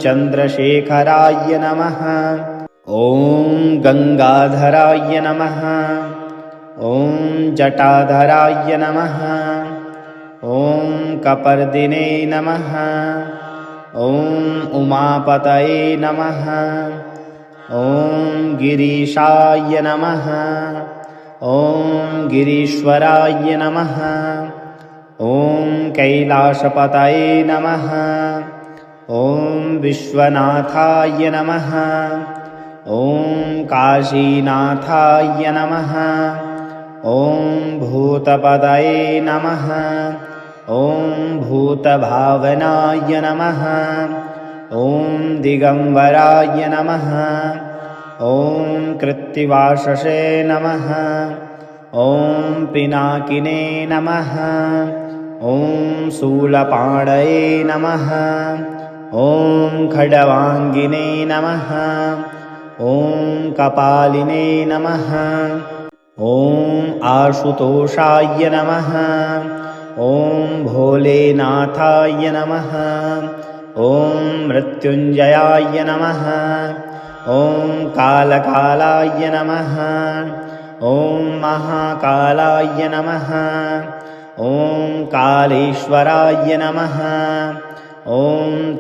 चन्द्रशेखराय नमः। ॐ गङ्गाधराय नमः। ॐ जटाधराय नमः। ॐ कपर्दिने नमः। ॐ उमापतये नमः। ॐ गिरीशाय नमः। ॐ गिरीश्वराय नमः। ॐ कैलासपतये नमः। ॐ विश्वनाथाय नमः। ॐ काशीनाथाय नमः। ॐ भूतपतये नमः। ॐ भूतभावनाय नमः। ॐ दिगम्बराय नमः। ॐ कृत्तिवाससे नमः। ॐ पिनाकिने नमः। ॐ शूलपाणये नमः। ॐ खड्वाङ्गिने नमः। ॐ कपालिने नमः। ॐ आशुतोषाय नमः। ॐ भोलेनाथाय नमः। ॐ मृत्युञ्जयाय नमः। ॐ कालकालाय नमः। ॐ महाकालाय नमः। ॐ कालेश्वराय नमः। ॐ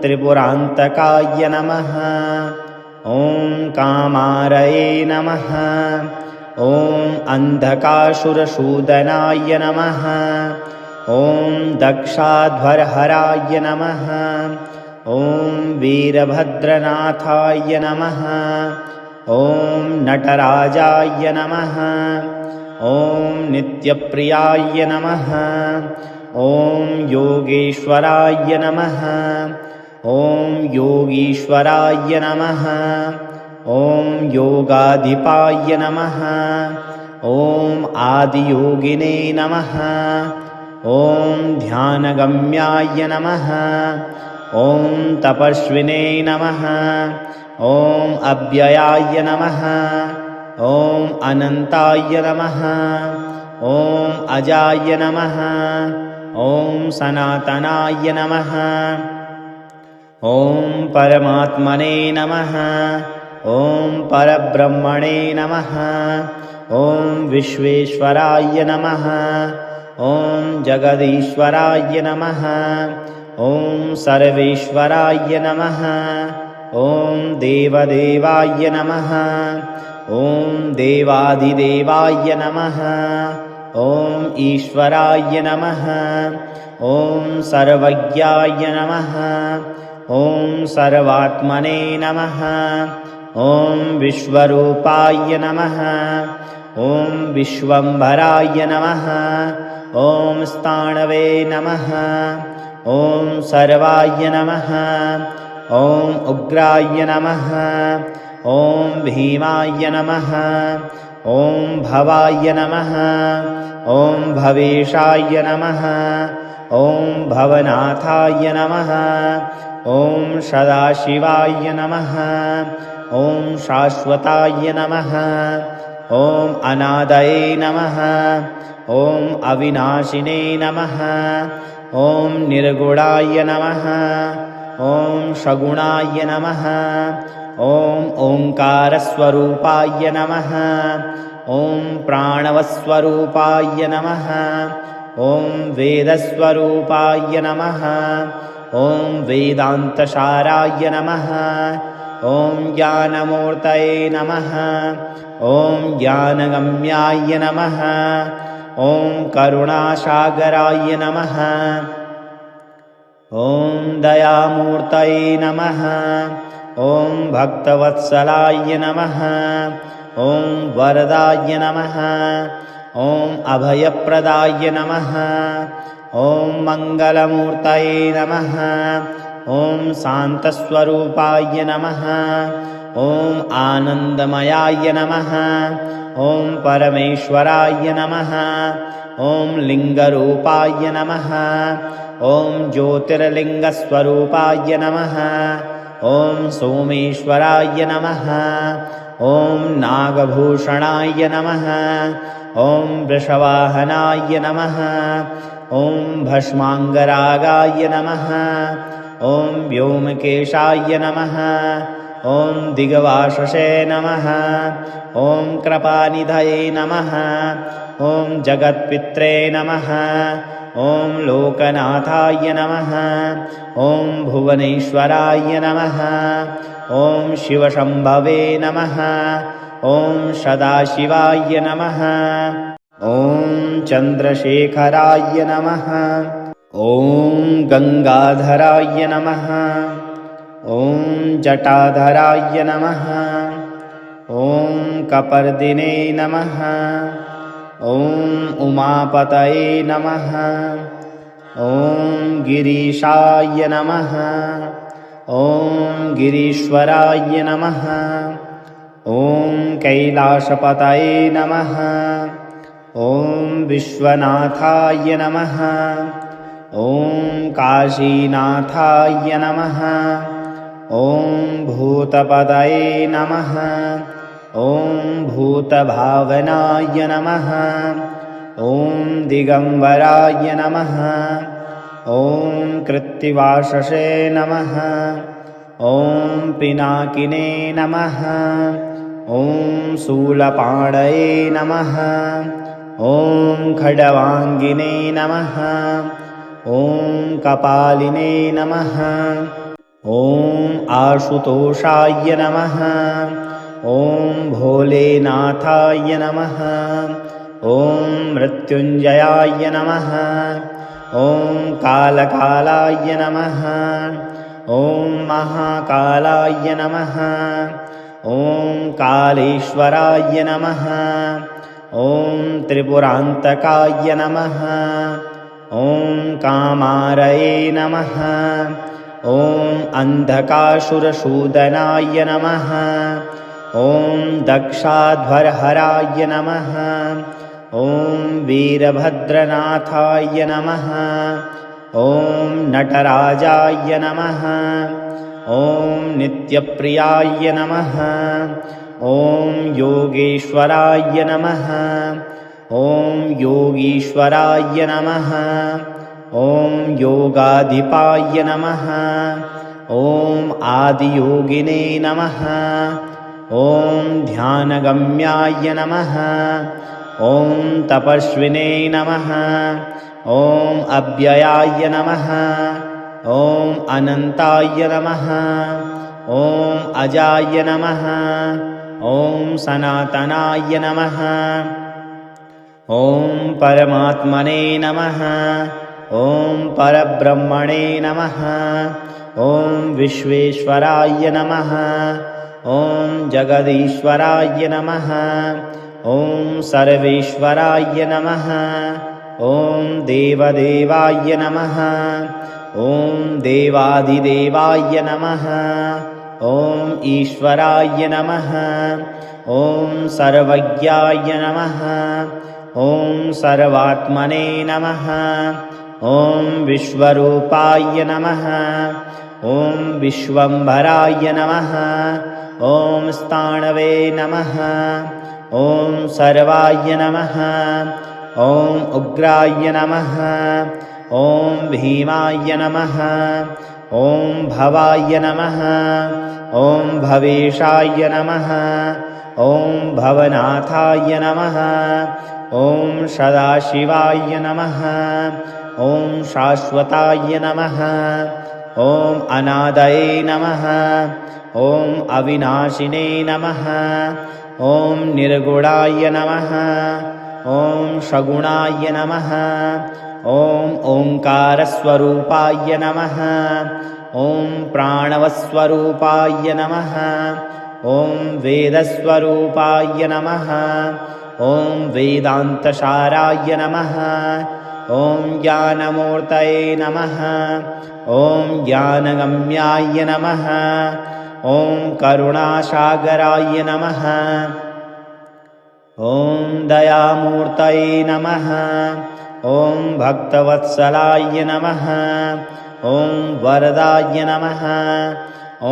त्रिपुरान्तकाय नमः। ॐ कामारये नमः। ॐ अन्धकासुरसूदनाय नमः। ॐ दक्षाध्वरहराय नमः। ॐ वीरभद्रनाथाय नमः। ॐ नटराजाय नमः। ॐ नित्यप्रियाय नमः। ॐ योगेश्वराय नमः। ॐ योगीश्वराय नमः। ॐ योगाधिपाय नमः। ॐ आदियोगिने नमः। ॐ ध्यानगम्याय नमः। ॐ तपस्विने नमः। ॐ अव्ययाय नमः। ॐ अनन्ताय नमः। ॐ अजाय नमः। ॐ सनातनाय नमः। ॐ परमात्मने नमः। ॐ परब्रह्मणे नमः। ॐ विश्वेश्वराय नमः। ॐ जगदीश्वराय नमः। ॐ सर्वेश्वराय नमः। ॐ देवदेवाय नमः। ॐ देवाधिदेवाय नमः। ॐ ईश्वराय नमः। ॐ सर्वज्ञाय नमः। ॐ सर्वात्मने नमः। ॐ विश्वरूपाय नमः। ॐ विश्वम्भराय नमः। ॐ स्थाणवे नमः। ॐ सर्वाय नमः। ॐ उग्राय नमः। ॐ भीमाय नमः। ॐ भवाय नमः। ॐ भवेशाय नमः। ॐ भवनाथाय नमः। ॐ सदाशिवाय नमः। ॐ शाश्वताय नमः। ॐ अनादये नमः। ॐ अविनाशिने नमः। ॐ निर्गुणाय नमः। ॐ सगुणाय नमः। ॐ ओङ्कारस्वरूपाय नमः। ॐ प्राणवस्वरूपाय नमः। ॐ वेदस्वरूपाय नमः। ॐ वेदान्तसाराय नमः। ॐ ज्ञानमूर्तये नमः। ॐ ज्ञानगम्याय नमः। ॐ करुणासागराय नमः। ॐ दयामूर्तये नमः। ॐ भक्तवत्सलाय नमः। ॐ वरदाय नमः। ॐ अभयप्रदाय नमः। ॐ मङ्गलमूर्तये नमः। ॐ शान्तस्वरूपाय नमः। ॐ आनन्दमयाय नमः। ॐ परमेश्वराय नमः। ॐ लिङ्गरूपाय नमः। ॐ ज्योतिर्लिङ्गस्वरूपाय नमः। ॐ सोमेश्वराय नमः। ॐ नागभूषणाय नमः। ॐ वृषवाहनाय नमः। ॐ भस्माङ्गरागाय नमः। ॐ व्योमकेशाय नमः। ॐ दिग्वाससे नमः। ॐ कृपानिधये नमः। ॐ जगत्पित्रे नमः। ॐ लोकनाथाय नमः। ॐ भुवनेश्वराय नमः। ॐ शिवशम्भवे नमः। ॐ सदाशिवाय नमः। ॐ चन्द्रशेखराय नमः। ॐ गङ्गाधराय नमः। ॐ जटाधराय नमः। ॐ कपर्दिने नमः। ॐ उमापतये नमः। ॐ गिरीशाय नमः। ॐ गिरीश्वराय नमः। ॐ कैलासपतये नमः। ॐ विश्वनाथाय नमः। ॐ काशीनाथाय नमः। ॐ भूतपतये नमः। ॐ भूतभावनाय नमः। ॐ दिगम्बराय नमः। ॐ कृत्तिवाससे नमः। ॐ पिनाकिने नमः। ॐ शूलपाणये नमः। ॐ खड्वाङ्गिने नमः। ॐ कपालिने नमः। ॐ आशुतोषाय नमः। ॐ भोलेनाथाय नमः। ॐ मृत्युञ्जयाय नमः। ॐ कालकालाय नमः। ॐ महाकालाय नमः। ॐ कालेश्वराय नमः। ॐ त्रिपुरान्तकाय नमः। ॐ कामारये नमः। ॐ अन्धकासुरसूदनाय नमः। ॐ दक्षाध्वरहराय नमः। ॐ वीरभद्रनाथाय नमः। ॐ नटराजाय नमः। ॐ नित्यप्रियाय नमः। ॐ योगेश्वराय नमः। ॐ योगीश्वराय नमः। ॐ योगाधिपाय नमः। ॐ आदियोगिने नमः। ॐ ध्यानगम्याय नमः। ॐ तपस्विने नमः। ॐ अव्ययाय नमः। ॐ अनन्ताय नमः। ॐ अजाय नमः। ॐ सनातनाय नमः। ॐ परमात्मने नमः। ॐ परब्रह्मणे नमः। ॐ विश्वेश्वराय नमः। ॐ जगदीश्वराय नमः। ॐ सर्वेश्वराय नमः। ॐ देवदेवाय नमः। ॐ देवाधिदेवाय नमः। ॐ ईश्वराय नमः। ॐ सर्वज्ञाय नमः। ॐ सर्वात्मने नमः। ॐ विश्वरूपाय नमः। ॐ विश्वम्भराय नमः। ॐ स्थाणवे नमः। ॐ सर्वाय नमः। ॐ उग्राय नमः। ॐ भीमाय नमः। ॐ भवाय नमः। ॐ भवेशाय नमः। ॐ भवनाथाय नमः। ॐ सदाशिवाय नमः। ॐ शाश्वताय नमः। ॐ अनादये नमः। ॐ अविनाशिने नमः। ॐ निर्गुणाय नमः। ॐ सगुणाय नमः। ॐ ओङ्कारस्वरूपाय नमः। ॐ प्राणवस्वरूपाय नमः। ॐ वेदस्वरूपाय नमः। ॐ वेदान्तसाराय नमः। ॐ ज्ञानमूर्तये नमः। ॐ ज्ञानगम्याय नमः। ॐ करुणासागराय नमः। ॐ दयामूर्तये नमः। ॐ भक्तवत्सलाय नमः। ॐ वरदाय नमः।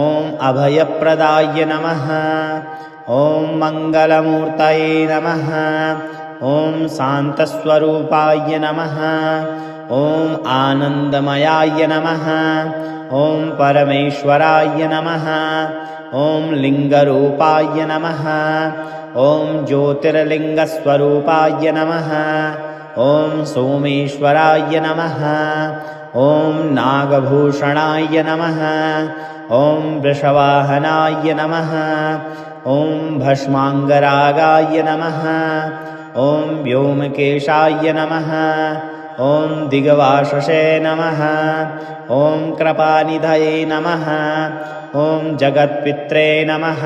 ॐ अभयप्रदाय नमः। ॐ मङ्गलमूर्तये नमः। ॐ शान्तस्वरूपाय नमः। ॐ आनन्दमयाय नमः। ॐ परमेश्वराय नमः। ॐ लिङ्गरूपाय नमः। ॐ ज्योतिर्लिङ्गस्वरूपाय नमः। ॐ सोमेश्वराय नमः। ॐ नागभूषणाय नमः। ॐ वृषवाहनाय नमः। ॐ भस्माङ्गरागाय नमः। ॐ व्योमकेशाय नमः। ॐ दिग्वाससे नमः। ॐ कृपानिधये नमः। ॐ जगत्पित्रे नमः।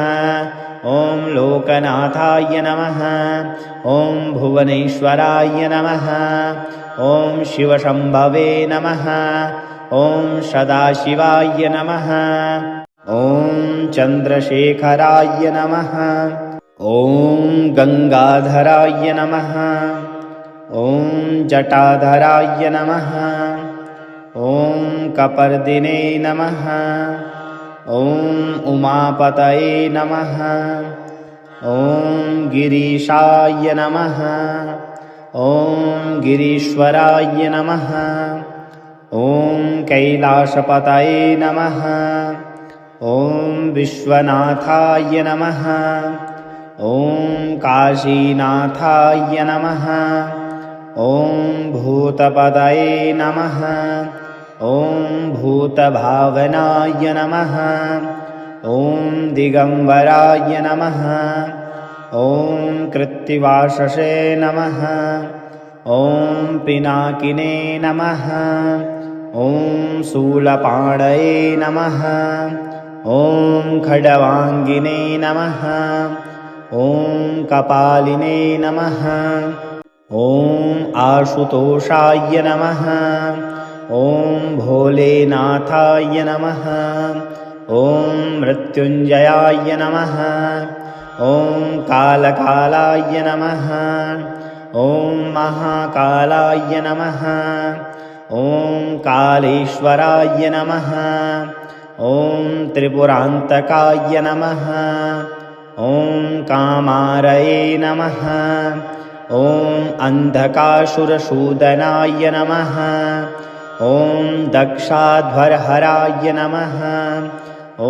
ॐ लोकनाथाय नमः। ॐ भुवनेश्वराय नमः। ॐ शिवशम्भवे नमः। ॐ सदाशिवाय नमः। ॐ चन्द्रशेखराय नमः। ॐ गङ्गाधराय नमः। ॐ जटाधराय नमः। ॐ कपर्दिने नमः। ॐ उमापतये नमः। ॐ गिरीशाय नमः। ॐ गिरीश्वराय नमः। ॐ कैलासपतये नमः। ॐ विश्वनाथाय नमः। ॐ काशीनाथाय नमः। ॐ भूतपतये नमः। ॐ भूतभावनाय नमः। ॐ दिगम्बराय नमः। ॐ कृत्तिवाससे नमः। ॐ पिनाकिने नमः। ॐ शूलपाणये नमः। ॐ खड्वाङ्गिने नमः। ॐ कपालिने नमः। ॐ आशुतोषाय नमः। ॐ भोलेनाथाय नमः। ॐ मृत्युञ्जयाय नमः। ॐ कालकालाय नमः। ॐ महाकालाय नमः। ॐ कालेश्वराय नमः। ॐ त्रिपुरान्तकाय नमः। ॐ कामारये नमः। ॐ अन्धकासुरसूदनाय नमः। ॐ दक्षाध्वरहराय नमः। ॐ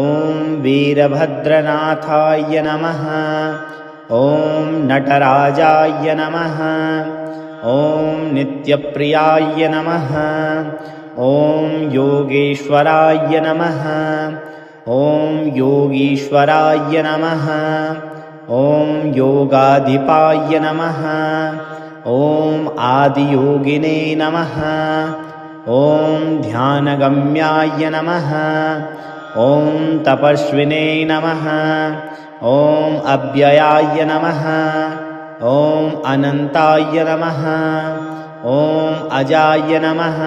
वीरभद्रनाथाय नमः। ॐ नटराजाय नमः। ॐ नित्यप्रियाय नमः। ॐ योगेश्वराय नमः। ॐ योगीश्वराय नमः। ॐ योगाधिपाय नमः। ॐ आदियोगिने नमः। ॐ ध्यानगम्याय नमः। ॐ तपस्विने नमः। ॐ अव्ययाय नमः। ॐ अनन्ताय नमः। ॐ अजाय नमः।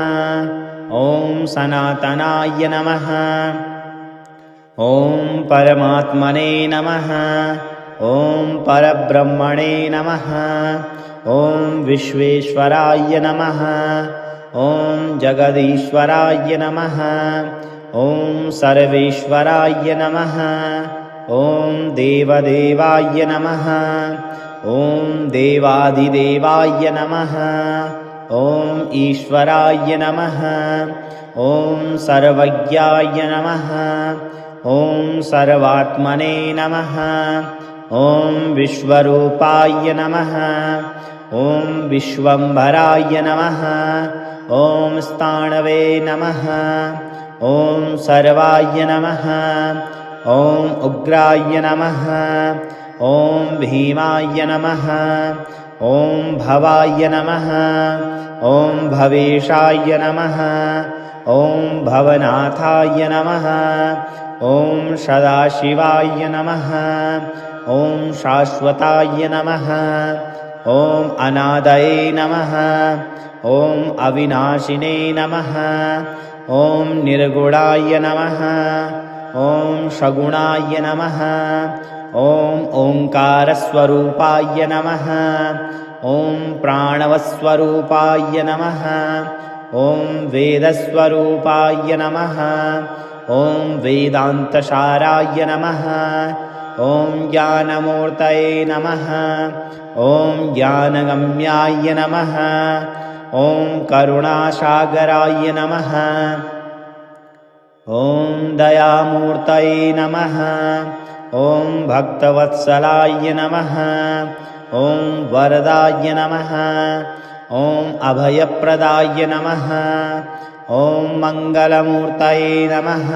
ॐ सनातनाय नमः। ॐ परमात्मने नमः। ॐ परब्रह्मणे नमः। ॐ विश्वेश्वराय नमः। ॐ जगदीश्वराय नमः। ॐ सर्वेश्वराय नमः। ॐ देवदेवाय नमः। ॐ देवादिदेवाय नमः। ॐ ईश्वराय नमः। ॐ सर्वज्ञाय नमः। ॐ सर्वात्मने नमः। ॐ विश्वरूपाय नमः। ॐ विश्वम्भराय नमः। ॐ स्थाणवे नमः। ॐ सर्वाय नमः। ॐ उग्राय नमः। ॐ भीमाय नमः। ॐ भवाय नमः। ॐ भवेशाय नमः। ॐ भवनाथाय नमः। ॐ सदाशिवाय नमः। ॐ शाश्वताय नमः। ॐ अनादये नमः। ॐ अविनाशिने नमः। ॐ निर्गुणाय नमः। ॐ सगुणाय नमः। ॐ ओङ्कारस्वरूपाय नमः। ॐ प्राणवस्वरूपाय नमः। ॐ वेदस्वरूपाय नमः। ॐ वेदान्तसाराय नमः। ॐ ज्ञानमूर्तये नमः। ॐ ज्ञानगम्याय नमः। ॐ करुणासागराय नमः। ॐ दयामूर्तये नमः। ॐ भक्तवत्सलाय नमः। ॐ वरदाय नमः। ॐ अभयप्रदाय नमः। ॐ मङ्गलमूर्तये नमः।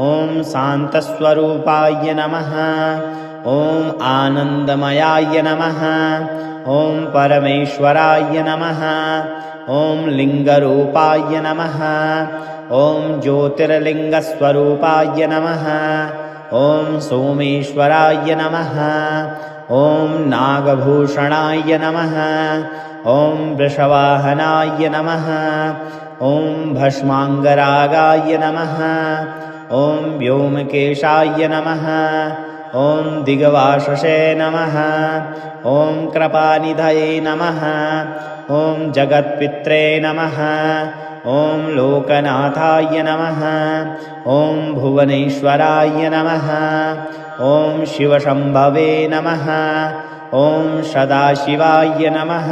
ॐ शान्तस्वरूपाय नमः। ॐ आनन्दमयाय नमः। ॐ परमेश्वराय नमः। ॐ लिङ्गरूपाय नमः। ॐ ज्योतिर्लिङ्गस्वरूपाय नमः। ॐ सोमेश्वराय नमः। ॐ नागभूषणाय नमः। ॐ वृषवाहनाय नमः। ॐ भस्माङ्गरागाय नमः। ॐ व्योमकेशाय नमः। ॐ दिग्वाससे नमः। ॐ कृपानिधये नमः। ॐ जगत्पित्रे नमः। ॐ लोकनाथाय नमः। ॐ भुवनेश्वराय नमः। ॐ शिवशम्भवे नमः। ॐ सदाशिवाय नमः।